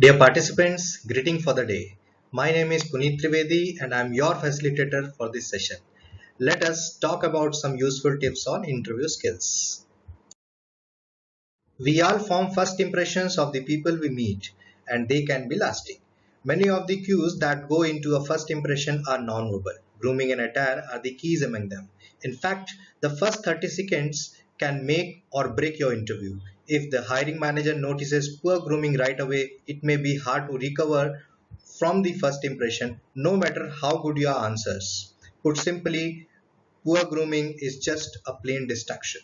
Dear participants, greeting for the day. My name is Puneet Trivedi and I am your facilitator for this session. Let us talk about some useful tips on interview skills. We all form first impressions of the people we meet and they can be lasting. Many of the cues that go into a first impression are non-verbal. Grooming and attire are the keys among them. In fact, the first 30 seconds can make or break your interview. If the hiring manager notices poor grooming right away, it may be hard to recover from the first impression, no matter how good your answers. Put simply, poor grooming is just a plain distraction.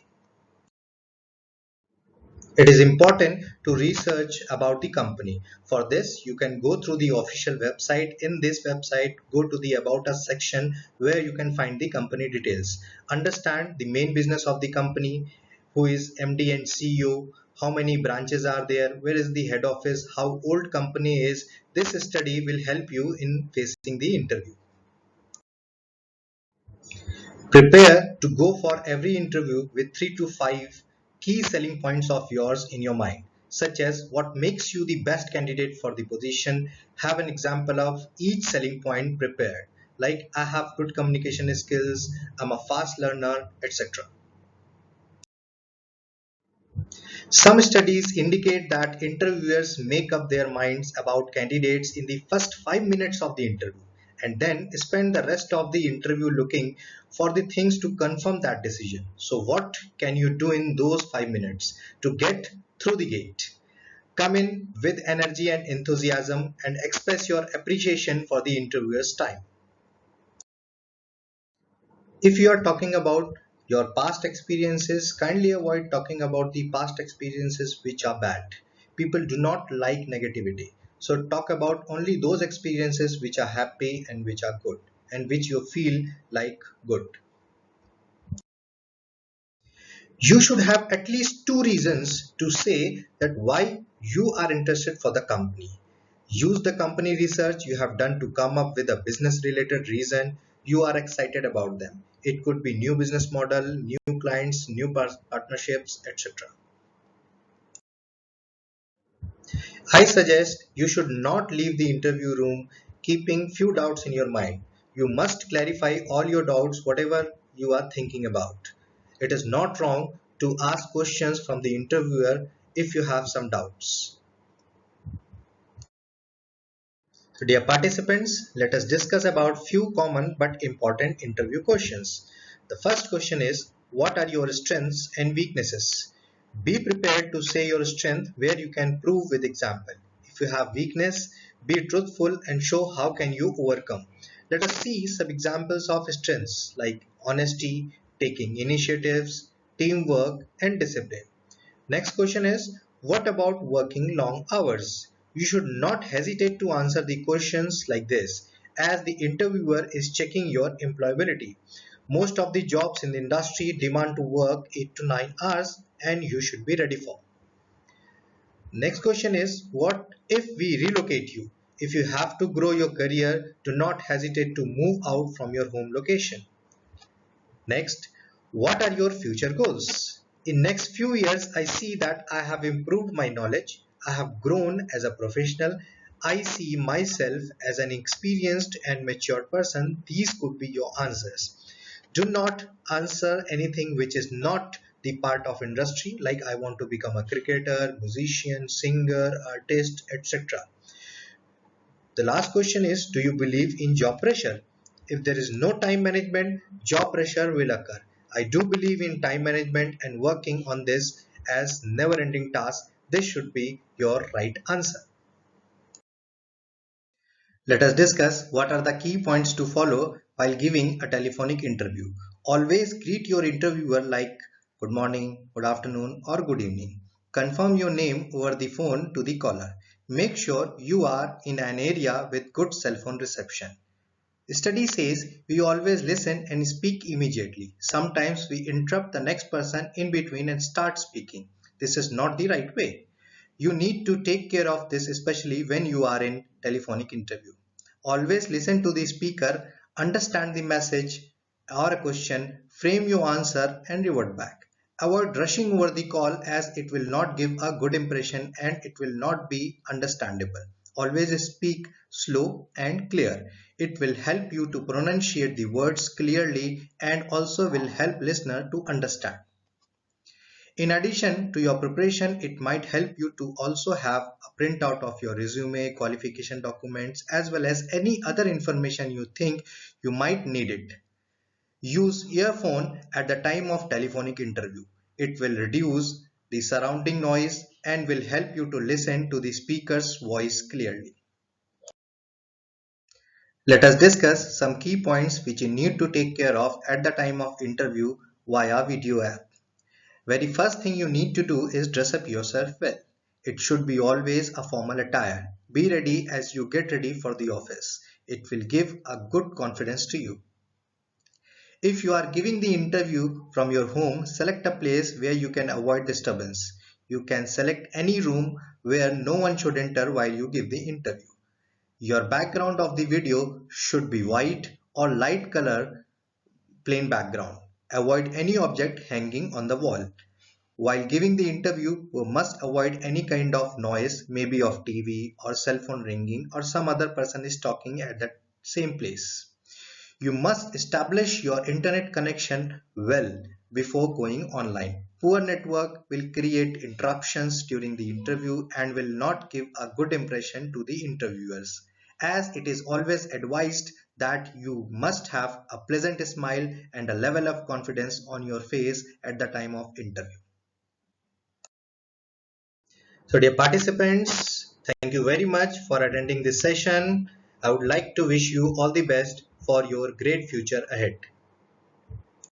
It is important to research about the company. For this, you can go through the official website. In this website, go to the About Us section where you can find the company details. Understand the main business of the company, who is MD and CEO, how many branches are there, where is the head office, how old company is. This study will help you in facing the interview. Prepare to go for every interview with 3 to 5 key selling points of yours in your mind, such as what makes you the best candidate for the position. Have an example of each selling point prepared, like I have good communication skills, I'm a fast learner, etc. Some studies indicate that interviewers make up their minds about candidates in the first 5 minutes of the interview and then spend the rest of the interview looking for the things to confirm that decision. So, what can you do in those 5 minutes to get through the gate? Come in with energy and enthusiasm and express your appreciation for the interviewer's time. If you are talking about your past experiences, kindly avoid talking about the past experiences which are bad. People do not like negativity. So talk about only those experiences which are happy and which are good and which you feel like good. You should have at least two reasons to say that why you are interested for the company. Use the company research you have done to come up with a business related reason you are excited about them. It could be new business model, new clients, new partnerships, etc. I suggest you should not leave the interview room keeping few doubts in your mind. You must clarify all your doubts, whatever you are thinking about. It is not wrong to ask questions from the interviewer if you have some doubts. So dear participants, let us discuss about few common but important interview questions. The first question is, what are your strengths and weaknesses? Be prepared to say your strength where you can prove with example. If you have weakness, be truthful and show how can you overcome. Let us see some examples of strengths like honesty, taking initiatives, teamwork and discipline. Next question is, what about working long hours? You should not hesitate to answer the questions like this, as the interviewer is checking your employability. Most of the jobs in the industry demand to work 8 to 9 hours and you should be ready for. Next question is, what if we relocate you? If you have to grow your career, do not hesitate to move out from your home location. Next, what are your future goals? In next few years, I see that I have improved my knowledge. I have grown as a professional. I see myself as an experienced and mature person. These could be your answers. Do not answer anything which is not the part of industry, like I want to become a cricketer, musician, singer, artist, etc. The last question is, do you believe in job pressure? If there is no time management, job pressure will occur. I do believe in time management and working on this as never ending task. This should be your right answer. Let us discuss what are the key points to follow while giving a telephonic interview. Always greet your interviewer like good morning, good afternoon, or good evening. Confirm your name over the phone to the caller. Make sure you are in an area with good cell phone reception. Study says we always listen and speak immediately. Sometimes we interrupt the next person in between and start speaking. This is not the right way. You need to take care of this, especially when you are in telephonic interview. Always listen to the speaker, understand the message or a question, frame your answer and revert back. Avoid rushing over the call as it will not give a good impression and it will not be understandable. Always speak slow and clear. It will help you to pronunciate the words clearly and also will help listener to understand. In addition to your preparation, it might help you to also have a printout of your resume, qualification documents, as well as any other information you think you might need it. Use earphone at the time of telephonic interview. It will reduce the surrounding noise and will help you to listen to the speaker's voice clearly. Let us discuss some key points which you need to take care of at the time of interview via video app. Very first thing you need to do is dress up yourself well. It should be always a formal attire. Be ready as you get ready for the office. It will give a good confidence to you. If you are giving the interview from your home, select a place where you can avoid disturbance. You can select any room where no one should enter while you give the interview. Your background of the video should be white or light color plain background. Avoid any object hanging on the wall. While giving the interview, you must avoid any kind of noise, maybe of TV or cell phone ringing or some other person is talking at that same place. You must establish your internet connection well before going online. Poor network will create interruptions during the interview and will not give a good impression to the interviewers. As it is always advised that you must have a pleasant smile and a level of confidence on your face at the time of interview. So dear participants, thank you very much for attending this session. I would like to wish you all the best for your great future ahead.